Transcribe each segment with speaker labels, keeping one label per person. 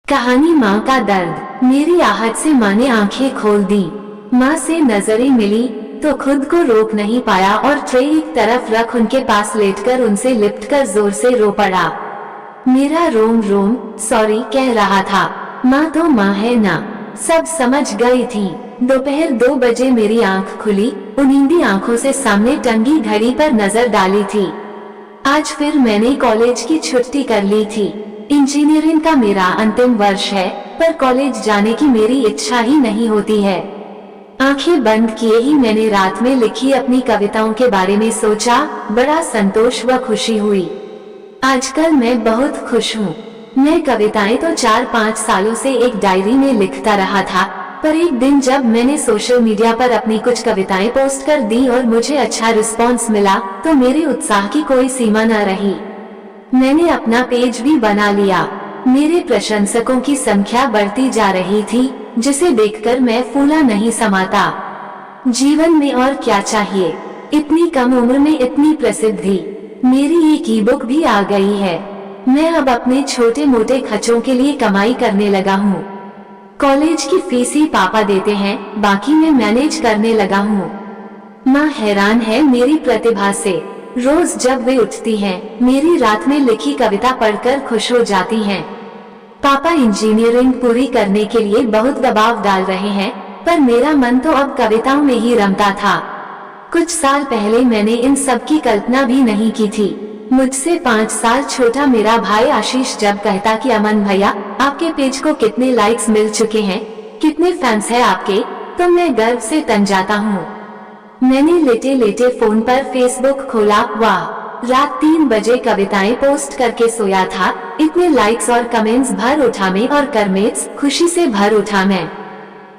Speaker 1: कहानी माँ का दर्द। मेरी आहट से माँ ने आंखें खोल दी। माँ से नजरें मिली तो खुद को रोक नहीं पाया और ट्रे एक तरफ रख उनके पास लेटकर उनसे लिपटकर जोर से रो पड़ा। मेरा रोम रोम सॉरी कह रहा था। माँ तो माँ है ना। सब समझ गई थी। दोपहर 2 बजे मेरी आंख खुली। उनींदी आंखों से सामने टंगी घड़ी पर नजर डाली थी। आज फिर मैंने कॉलेज की छुट्टी कर ली थी। इंजीनियरिंग का मेरा अंतिम वर्ष है, पर कॉलेज जाने की मेरी इच्छा ही नहीं होती है। आंखें बंद किए ही मैंने रात में लिखी अपनी कविताओं के बारे में सोचा। बड़ा संतोष व खुशी हुई। आजकल मैं बहुत खुश हूँ। मैं कविताएं तो 4-5 सालों से एक डायरी में लिखता रहा था, पर एक दिन जब मैंने सोशल मीडिया पर अपनी कुछ कविताएं पोस्ट कर दी और मुझे अच्छा रिस्पॉन्स मिला, तो मेरे उत्साह की कोई सीमा न रही। मैंने अपना पेज भी बना लिया। मेरे प्रशंसकों की संख्या बढ़ती जा रही थी, जिसे देखकर मैं फूला नहीं समाता। जीवन में और क्या चाहिए। इतनी कम उम्र में इतनी प्रसिद्धि। मेरी एक ई-बुक भी आ गई है। मैं अब अपने छोटे मोटे खर्चों के लिए कमाई करने लगा हूँ। कॉलेज की फीस ही पापा देते हैं, बाकी मैं मैनेज करने लगा हूँ। माँ हैरान है मेरी प्रतिभा से। रोज जब वे उठती हैं, मेरी रात में लिखी कविता पढ़कर खुश हो जाती हैं। पापा इंजीनियरिंग पूरी करने के लिए बहुत दबाव डाल रहे हैं, पर मेरा मन तो अब कविताओं में ही रमता था। कुछ साल पहले मैंने इन सब की कल्पना भी नहीं की थी। मुझसे 5 साल छोटा मेरा भाई आशीष जब कहता कि अमन भैया, आपके पेज को कितने लाइक्स मिल चुके हैं, कितने फैंस हैं आपके, तो मैं गर्व से तन जाता हूँ। मैंने लेटे लेटे फोन पर फेसबुक खोला। वाह, रात 3 बजे कविताएं पोस्ट करके सोया था। इतने लाइक्स और कमेंट्स भर उठा मैं और करमेट्स खुशी से भर उठा मैं।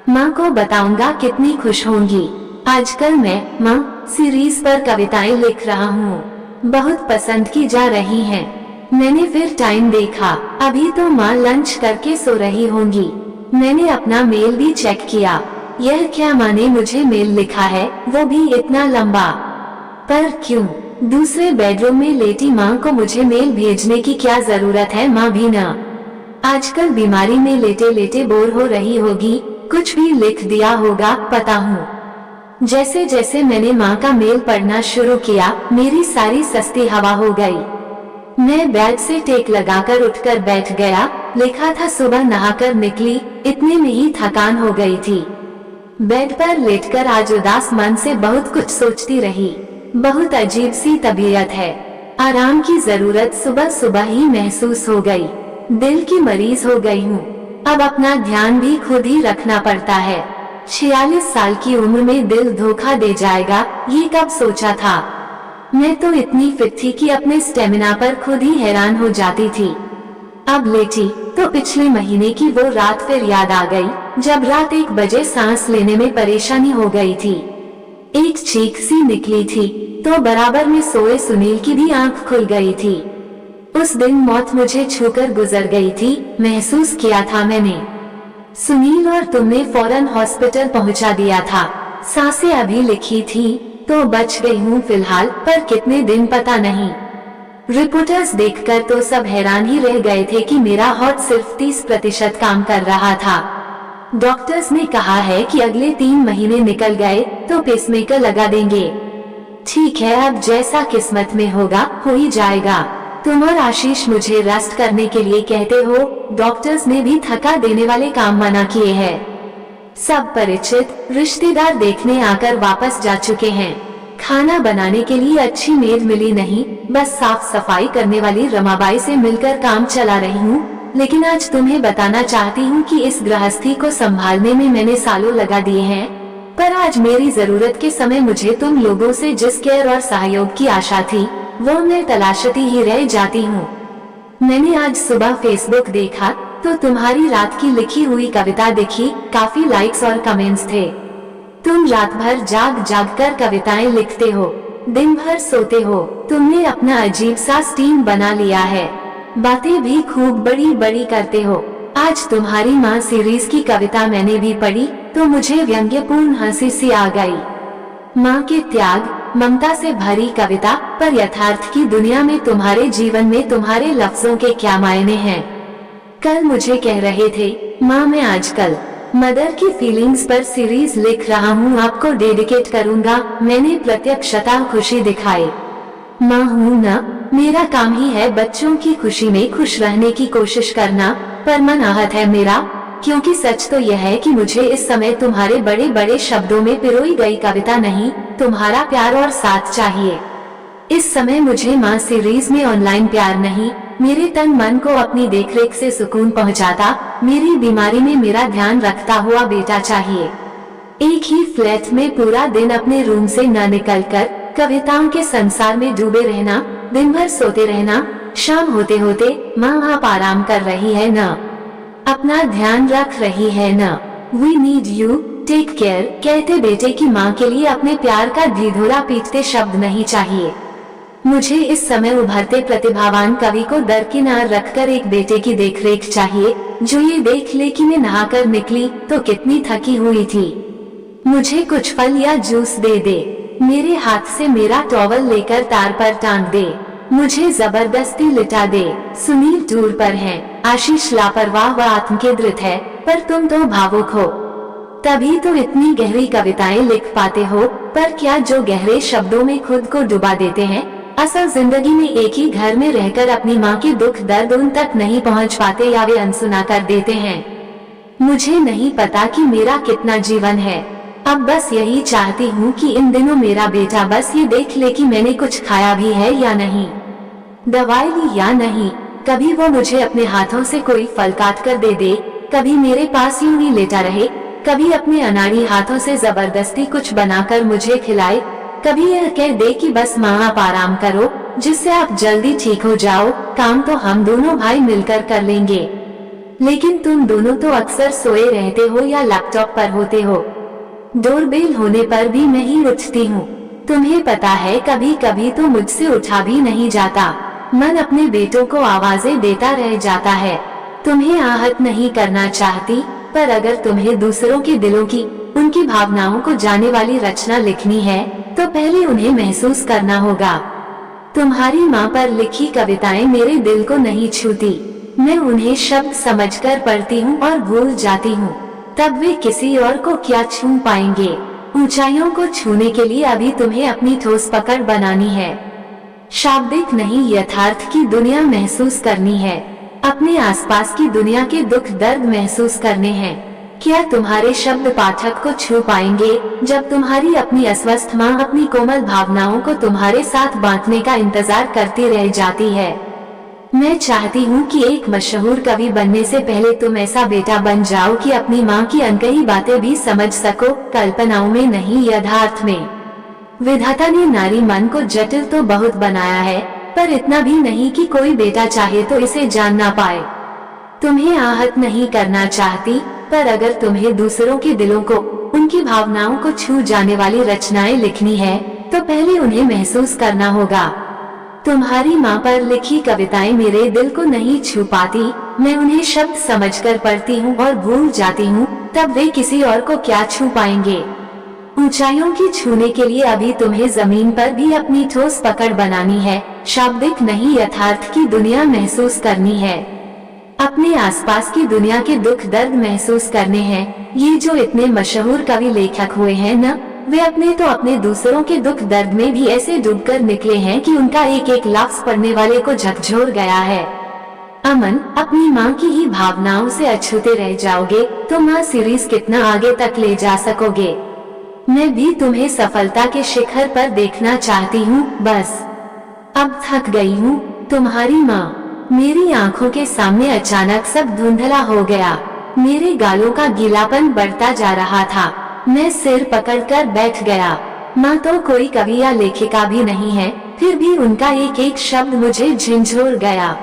Speaker 1: माँ को बताऊंगा कितनी खुश होंगी। आजकल मैं माँ सीरीज पर कविताएं लिख रहा हूँ। बहुत पसंद की जा रही हैं। मैंने फिर टाइम देखा, अभी तो माँ लंच करके सो रही होंगी। मैंने अपना मेल भी चेक किया। यह क्या माँ ने मुझे मेल लिखा है, वो भी इतना लंबा। पर क्यों? दूसरे बेडरूम में लेटी माँ को मुझे मेल भेजने की क्या जरूरत है? माँ भी ना आजकल बीमारी में लेटे लेटे बोर हो रही होगी, कुछ भी लिख दिया होगा, पता हूँ। जैसे जैसे मैंने माँ का मेल पढ़ना शुरू किया, मेरी सारी सस्ती हवा हो गई। मैं बेड से टेक लगाकर उठकर बैठ गया। लिखा था सुबह नहाकर निकली, इतने में ही थकान हो गई थी। बेड पर लेटकर आज उदास मन से बहुत कुछ सोचती रही। बहुत अजीब सी तबीयत है। आराम की जरूरत सुबह सुबह ही महसूस हो गई। दिल की मरीज हो गई हूँ। अब अपना ध्यान भी खुद ही रखना पड़ता है। 46 साल की उम्र में दिल धोखा दे जाएगा, ये कब सोचा था। मैं तो इतनी फिट थी कि अपने स्टेमिना पर खुद ही हैरान हो जाती थी। अब लेटी तो पिछले महीने की वो रात फिर याद आ गई, जब रात 1 बजे सांस लेने में परेशानी हो गई थी। एक चीख सी निकली थी, तो बराबर में सोए सुनील की भी आंख खुल गई थी। उस दिन मौत मुझे छूकर गुजर गई थी, महसूस किया था मैंने। सुनील और तुमने फौरन हॉस्पिटल पहुंचा दिया था। सांसें अभी लिखी थी, तो बच गई हूँ फिलहाल, पर कितने दिन पता नहीं। रिपोर्टर्स देखकर तो सब हैरान ही रह गए थे कि मेरा हार्ट सिर्फ 30% काम कर रहा था। डॉक्टर्स ने कहा है कि अगले 3 महीने निकल गए तो पेसमेकर लगा देंगे। ठीक है, अब जैसा किस्मत में होगा हो ही जाएगा। तुम और आशीष मुझे रेस्ट करने के लिए कहते हो, डॉक्टर्स ने भी थका देने वाले काम मना किए हैं। सब परिचित रिश्तेदार देखने आकर वापस जा चुके हैं। खाना बनाने के लिए अच्छी मेड मिली नहीं, बस साफ सफाई करने वाली रमाबाई से मिलकर काम चला रही हूँ। लेकिन आज तुम्हें बताना चाहती हूँ कि इस गृहस्थी को संभालने में मैंने सालों लगा दिए हैं, पर आज मेरी जरूरत के समय मुझे तुम लोगों से जिस केयर और सहयोग की आशा थी, वो मैं तलाशती ही रह जाती हूँ। मैंने आज सुबह फेसबुक देखा तो तुम्हारी रात की लिखी हुई कविता दिखी। काफी लाइक्स और कमेंट्स थे। तुम रात भर जाग जाग कर कविताएं लिखते हो, दिन भर सोते हो। तुमने अपना अजीब सा स्टीम बना लिया है। बातें भी खूब बड़ी बड़ी करते हो। आज तुम्हारी माँ सीरीज की कविता मैंने भी पढ़ी तो मुझे व्यंग्यपूर्ण हंसी सी आ गई। माँ के त्याग ममता से भरी कविता, पर यथार्थ की दुनिया में तुम्हारे जीवन में तुम्हारे लफ्जों के क्या मायने हैं। कल मुझे कह रहे थे, माँ मैं आजकल मदर की फीलिंग्स पर सीरीज लिख रहा हूँ, आपको डेडिकेट करूँगा। मैंने प्रत्यक्षता खुशी दिखाई। माँ हूँ ना, मेरा काम ही है बच्चों की खुशी में खुश रहने की कोशिश करना, पर मन आहत है मेरा, क्योंकि सच तो यह है कि मुझे इस समय तुम्हारे बड़े बड़े शब्दों में पिरोई गई कविता नहीं, तुम्हारा प्यार और साथ चाहिए। इस समय मुझे माँ सीरीज में ऑनलाइन प्यार नहीं, मेरे तन मन को अपनी देखरेख से सुकून पहुँचाता, मेरी बीमारी में मेरा ध्यान रखता हुआ बेटा चाहिए। एक ही फ्लैट में पूरा दिन अपने रूम से न निकलकर कविताओं के संसार में डूबे रहना, दिन भर सोते रहना, शाम होते होते माँ आप आराम कर रही है न, अपना ध्यान रख रही है न, we need you, take care कहते बेटे की माँ के लिए अपने प्यार का ढिढोरा पीटते शब्द नहीं चाहिए। मुझे इस समय उभरते प्रतिभावान कवि को दरकिनार रखकर एक बेटे की देखरेख चाहिए, जो ये देख ले कि मैं नहाकर निकली तो कितनी थकी हुई थी। मुझे कुछ फल या जूस दे दे, मेरे हाथ से मेरा टॉवल लेकर तार पर टांग दे, मुझे जबरदस्ती लिटा दे। सुनील टूर पर है, आशीष लापरवाह व आत्मकेंद्रित है, पर तुम तो भावुक हो, तभी तो इतनी गहरी कविताएं लिख पाते हो। पर क्या जो गहरे शब्दों में खुद को डुबा देते हैं, असल जिंदगी में एक ही घर में रहकर अपनी माँ के दुख दर्द उन तक नहीं पहुँच पाते या वे अनसुना कर देते हैं। मुझे नहीं पता कि मेरा कितना जीवन है, अब बस यही चाहती हूँ कि इन दिनों मेरा बेटा बस ये देख ले कि मैंने कुछ खाया भी है या नहीं, दवाई ली या नहीं। कभी वो मुझे अपने हाथों से कोई फल काट कर दे दे, कभी मेरे पास यूं ही लेटा रहे, कभी अपने अनाड़ी हाथों से जबरदस्ती कुछ बनाकर मुझे खिलाए, कभी यह कह दे कि बस माँ आप आराम करो, जिससे आप जल्दी ठीक हो जाओ, काम तो हम दोनों भाई मिलकर कर लेंगे। लेकिन तुम दोनों तो अक्सर सोए रहते हो या लैपटॉप पर होते हो, डोरबेल होने पर भी मैं ही उठती हूँ। तुम्हें पता है कभी कभी तो मुझसे उठा भी नहीं जाता, मन अपने बेटों को आवाजें देता रह जाता है। तुम्हें आहत नहीं करना चाहती, पर अगर तुम्हें दूसरों के दिलों की, उनकी भावनाओं को जाने वाली रचना लिखनी है तो पहले उन्हें महसूस करना होगा। तुम्हारी माँ पर लिखी कविताएं मेरे दिल को नहीं छूती, मैं उन्हें शब्द समझकर पढ़ती हूँ और भूल जाती हूँ, तब वे किसी और को क्या छू पाएंगे। ऊंचाइयों को छूने के लिए अभी तुम्हें अपनी ठोस पकड़ बनानी है, शाब्दिक नहीं यथार्थ की दुनिया महसूस करनी है, अपने आसपास की दुनिया के दुख दर्द महसूस करने हैं। क्या तुम्हारे शब्द पाठक को छू पाएंगे जब तुम्हारी अपनी अस्वस्थ माँ अपनी कोमल भावनाओं को तुम्हारे साथ बांटने का इंतजार करती रह जाती है। मैं चाहती हूँ कि एक मशहूर कवि बनने से पहले तुम ऐसा बेटा बन जाओ कि अपनी माँ की अनकही बातें भी समझ सको, कल्पनाओं में नहीं यथार्थ में। विधाता ने नारी मन को जटिल तो बहुत बनाया है, पर इतना भी नहीं कि कोई बेटा चाहे तो इसे जान ना पाए। तुम्हें आहत नहीं करना चाहती, पर अगर तुम्हें दूसरों के दिलों को, उनकी भावनाओं को छू जाने वाली रचनाएं लिखनी है तो पहले उन्हें महसूस करना होगा। तुम्हारी माँ पर लिखी कविताएं मेरे दिल को नहीं छू पाती, मैं उन्हें शब्द समझकर पढ़ती हूँ और भूल जाती हूँ, तब वे किसी और को क्या छू पाएंगे। ऊंचाइयों की छूने के लिए अभी तुम्हें जमीन पर भी अपनी ठोस पकड़ बनानी है, शाब्दिक नहीं यथार्थ की दुनिया महसूस करनी है, अपने आसपास की दुनिया के दुख दर्द महसूस करने हैं। ये जो इतने मशहूर कवि लेखक हुए हैं न, वे अपने दूसरों के दुख दर्द में भी ऐसे डूबकर निकले हैं कि उनका एक एक लफ्ज पढ़ने वाले को झकझोर गया है। अमन, अपनी माँ की ही भावनाओं से अछूते रह जाओगे तो माँ सीरीज कितना आगे तक ले जा सकोगे। मैं भी तुम्हें सफलता के शिखर पर देखना चाहती हूँ, बस अब थक गई हूँ। तुम्हारी माँ। मेरी आंखों के सामने अचानक सब धुंधला हो गया, मेरे गालों का गीलापन बढ़ता जा रहा था, मैं सिर पकड़कर बैठ गया। माँ तो कोई कवि या लेखिका भी नहीं है, फिर भी उनका एक एक शब्द मुझे झंझोर गया।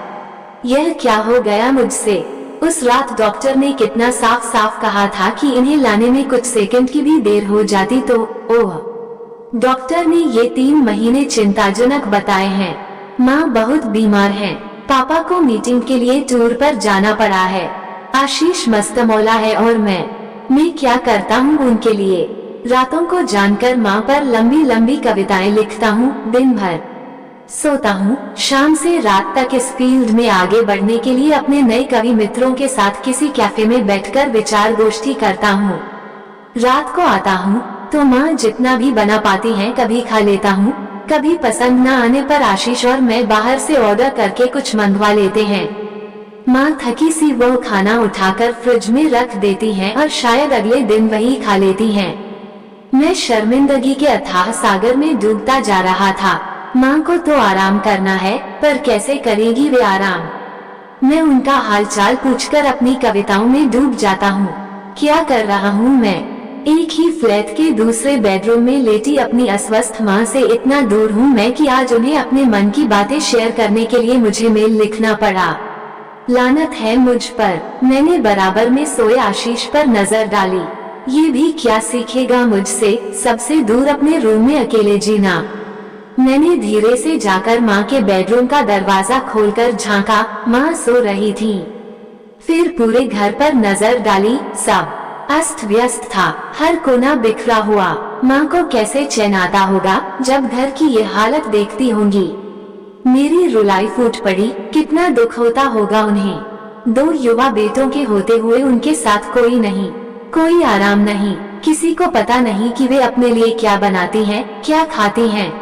Speaker 1: यह क्या हो गया मुझसे? उस रात डॉक्टर ने कितना साफ साफ कहा था कि इन्हें लाने में कुछ सेकंड की भी देर हो जाती तो ओह। डॉक्टर ने ये 3 महीने चिंताजनक बताए हैं। माँ बहुत बीमार हैं, पापा को मीटिंग के लिए टूर पर जाना पड़ा है, आशीष मस्तमौला है और मैं क्या करता हूँ उनके लिए। रातों को जानकर माँ पर लंबी लंबी कविताएं लिखता हूँ दिन भर। सोता हूँ। शाम से रात तक इस फील्ड में आगे बढ़ने के लिए अपने नए कवि मित्रों के साथ किसी कैफे में बैठकर विचार गोष्ठी करता हूँ। रात को आता हूँ तो माँ जितना भी बना पाती हैं कभी खा लेता हूँ, कभी पसंद न आने पर आशीष और मैं बाहर से ऑर्डर करके कुछ मंगवा लेते हैं। माँ थकी सी वो खाना उठाकर फ्रिज में रख देती हैं और शायद अगले दिन वही खा लेती हैं। मैं शर्मिंदगी के अथाह सागर में डूबता जा रहा था। माँ को तो आराम करना है, पर कैसे करेगी वे आराम। मैं उनका हालचाल पूछकर अपनी कविताओं में डूब जाता हूँ। क्या कर रहा हूँ मैं? एक ही फ्लैट के दूसरे बेडरूम में लेटी अपनी अस्वस्थ माँ से इतना दूर हूँ मैं कि आज उन्हें अपने मन की बातें शेयर करने के लिए मुझे मेल लिखना पड़ा। लानत है मुझ पर, मैंने बराबर में सोए आशीष पर नजर डाली। ये भी क्या सीखेगा मुझसे, सबसे दूर अपने रूम में अकेले जीना। मैंने धीरे से जाकर माँ के बेडरूम का दरवाजा खोलकर झांका। माँ सो रही थी। फिर पूरे घर पर नजर डाली, सब अस्त व्यस्त था, हर कोना बिखरा हुआ। माँ को कैसे चैन आता होगा जब घर की ये हालत देखती होंगी। मेरी रुलाई फूट पड़ी, कितना दुख होता होगा उन्हें। 2 युवा बेटों के होते हुए उनके साथ कोई नहीं, कोई आराम नहीं, किसी को पता नहीं कि वे अपने लिए क्या बनाती हैं, क्या खाती हैं।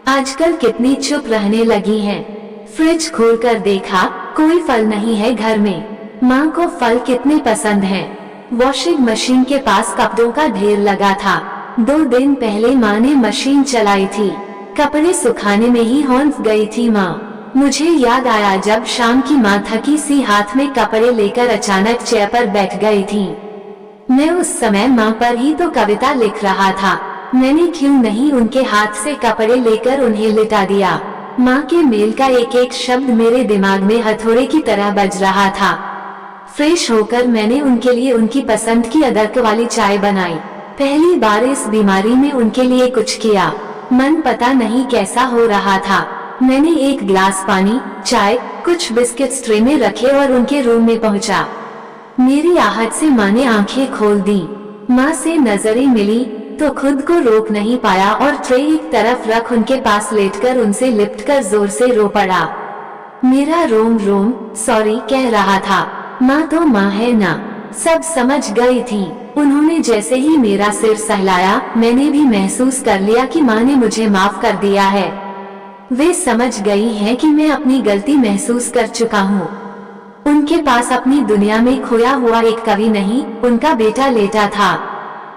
Speaker 1: आजकल कितनी चुप रहने लगी हैं। फ्रिज खोलकर देखा, कोई फल नहीं है घर में। माँ को फल कितने पसंद हैं। वॉशिंग मशीन के पास कपड़ों का ढेर लगा था। 2 दिन पहले माँ ने मशीन चलाई थी। कपड़े सुखाने में ही हौंफ गई थी माँ। मुझे याद आया जब शाम की माँ थकी सी हाथ में कपड़े लेकर अचानक चेयर पर बैठ गई थी। मैं उस समय माँ पर ही तो कविता लिख रहा था। मैंने क्यों नहीं उनके हाथ से कपड़े लेकर उन्हें लिटा दिया। माँ के मेल का एक एक शब्द मेरे दिमाग में हथौड़े की तरह बज रहा था। फ्रेश होकर मैंने उनके लिए उनकी पसंद की अदरक वाली चाय बनाई। पहली बार इस बीमारी में उनके लिए कुछ किया। मन पता नहीं कैसा हो रहा था। मैंने एक गिलास पानी, चाय, कुछ बिस्किट्स ट्रे में रखे और उनके रूम में पहुंचा। मेरी आहट से माँ ने आंखें खोल दी। माँ से नजरें मिली तो खुद को रोक नहीं पाया और ट्रे एक तरफ रख उनके पास लेटकर उनसे लिपटकर जोर से रो पड़ा। मेरा रोम रोम सॉरी कह रहा था। माँ तो माँ है ना। सब समझ गई थी। उन्होंने जैसे ही मेरा सिर सहलाया, मैंने भी महसूस कर लिया कि माँ ने मुझे माफ कर दिया है। वे समझ गई हैं कि मैं अपनी गलती महसूस कर चुका हूँ। उनके पास अपनी दुनिया में खोया हुआ एक कवि नहीं, उनका बेटा लेटा था।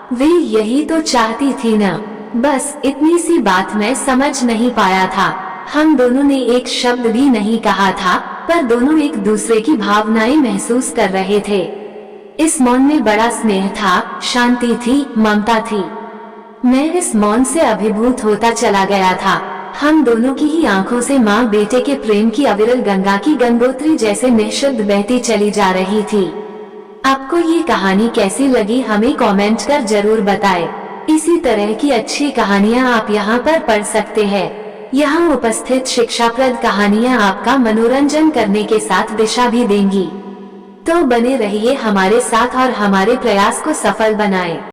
Speaker 1: वे यही तो चाहती थी न। बस इतनी सी बात मैं समझ नहीं पाया था। हम दोनों ने एक शब्द भी नहीं कहा था, पर दोनों एक दूसरे की भावनाएं महसूस कर रहे थे। इस मौन में बड़ा स्नेह था, शांति थी, ममता थी। मैं इस मौन से अभिभूत होता चला गया था। हम दोनों की ही आंखों से माँ बेटे के प्रेम की अविरल गंगा की गंगोत्री जैसे निःशब्द बहती चली जा रही थी। आपको ये कहानी कैसी लगी हमें कमेंट कर जरूर बताएं। इसी तरह की अच्छी कहानियाँ आप यहाँ पर पढ़ सकते हैं। यहाँ उपस्थित शिक्षाप्रद कहानियाँ आपका मनोरंजन करने के साथ दिशा भी देंगी। तो बने रहिए हमारे साथ और हमारे प्रयास को सफल बनाएं।